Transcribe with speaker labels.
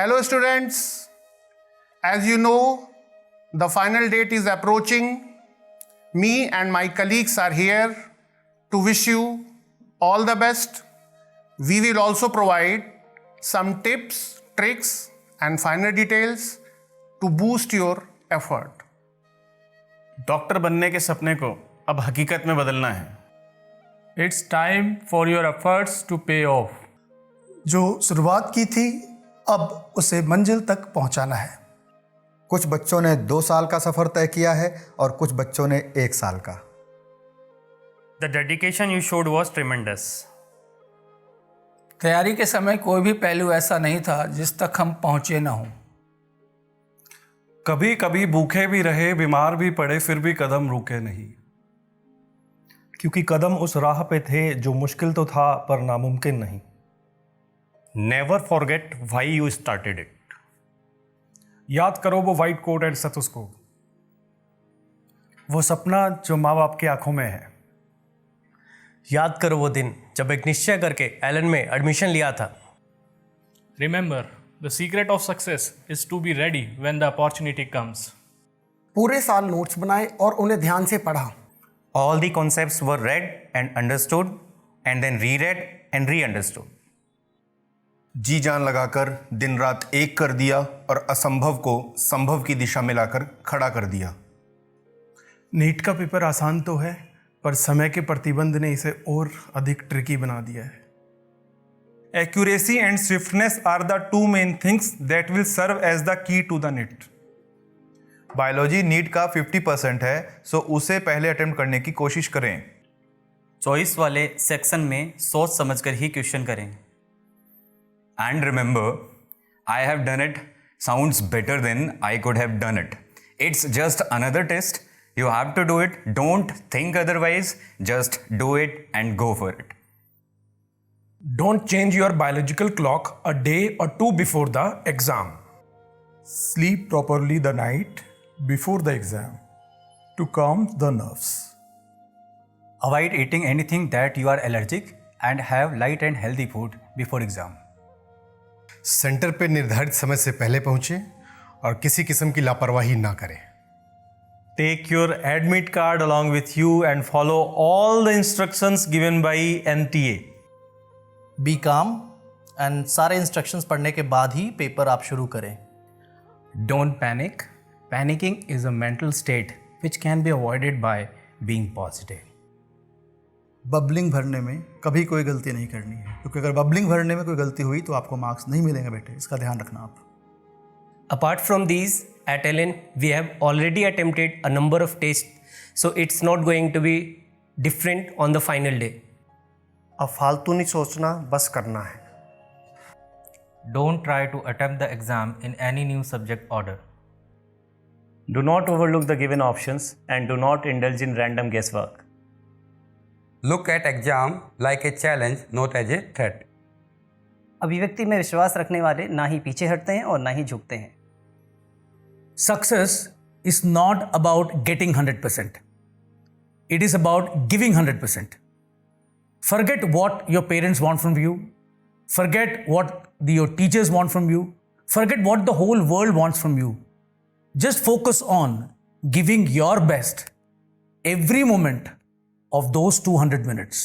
Speaker 1: Hello students, as you know, the final date is approaching. Me and my colleagues are here to wish you all the best. We will also provide some tips, tricks and finer details to boost your effort.
Speaker 2: Doctor बनने के सपने को अब हकीकत में बदलना है.
Speaker 3: It's time for your efforts to pay off.
Speaker 4: जो शुरुआत की थी अब उसे मंजिल तक पहुंचाना है.
Speaker 5: कुछ बच्चों ने 2 साल का सफर तय किया है और कुछ बच्चों ने 1 साल का.
Speaker 6: The dedication you showed was tremendous.
Speaker 3: तैयारी के समय कोई भी पहलू ऐसा नहीं था जिस तक हम पहुंचे ना हों.
Speaker 7: कभी कभी भूखे भी रहे, बीमार भी पड़े, फिर भी कदम रुके नहीं, क्योंकि कदम उस राह पे थे जो मुश्किल तो था पर नामुमकिन नहीं.
Speaker 6: Never forget why you started it.
Speaker 7: याद करो वो वाइट कोट एंड स्टेथोस्कोप, वो सपना जो माँ बाप की आंखों में है.
Speaker 8: याद करो वो दिन जब एक निश्चय करके एलन में एडमिशन लिया था.
Speaker 3: Remember, the secret of success is to be ready when the opportunity comes.
Speaker 9: पूरे साल नोट्स बनाए और उन्हें ध्यान से पढ़ा.
Speaker 6: All the concepts were read and understood and then reread and re-understood.
Speaker 10: जी जान लगाकर दिन रात एक कर दिया और असंभव को संभव की दिशा में लाकर खड़ा कर दिया.
Speaker 7: नीट का पेपर आसान तो है, पर समय के प्रतिबंध ने इसे और अधिक ट्रिकी बना दिया है.
Speaker 11: Accuracy and swiftness are the two main things that will serve as the key to the NEET.
Speaker 10: Biology NEET का 50% है, सो उसे पहले अटेम्प्ट करने की कोशिश करें.
Speaker 8: चॉइस वाले सेक्शन में सोच समझकर ही क्वेश्चन करें.
Speaker 6: And remember, I have done it sounds better than I could have done it. It's just another test. You have to do it. Don't think otherwise. Just do it and go for it.
Speaker 12: Don't change your biological clock a day or 2 before the exam. Sleep properly the night before the exam to calm the nerves.
Speaker 8: Avoid eating anything that you are allergic and have light and healthy food before exam.
Speaker 13: Centre पे निर्धारित समय से पहले पहुंचे और किसी किस्म की लापरवाही ना करें.
Speaker 14: Take your admit card along with you and follow all the instructions given by NTA.
Speaker 15: Be calm and सारे instructions पढ़ने के बाद ही पेपर आप शुरू करें.
Speaker 3: Don't panic. Panicking is a mental state which can be avoided by being positive.
Speaker 4: Bubbling भरने में कभी कोई गलती नहीं करनी है, क्योंकि अगर बबलिंग भरने में कोई गलती हुई तो आपको मार्क्स नहीं मिलेंगे बेटे, इसका ध्यान रखना आप.
Speaker 8: Apart from these, at Ellen, we have already attempted a number of tests, so it's not going to be different on the final day.
Speaker 9: अब फालतू नहीं सोचना, बस करना है.
Speaker 16: Don't try to attempt the exam in any new subject order.
Speaker 14: Do not overlook the given options and do not indulge in random guesswork.
Speaker 17: Look at exam like a challenge, not as a threat.
Speaker 18: अभिव्यक्ति में विश्वास रखने वाले ना ही पीछे हटते हैं और ना ही झुकते हैं.
Speaker 3: Success is not about getting 100%. It is about giving 100%. Forget what your parents want from you. Forget what your teachers want from you. Forget what the whole world wants from you. Just focus on giving your best every moment of those 200 minutes.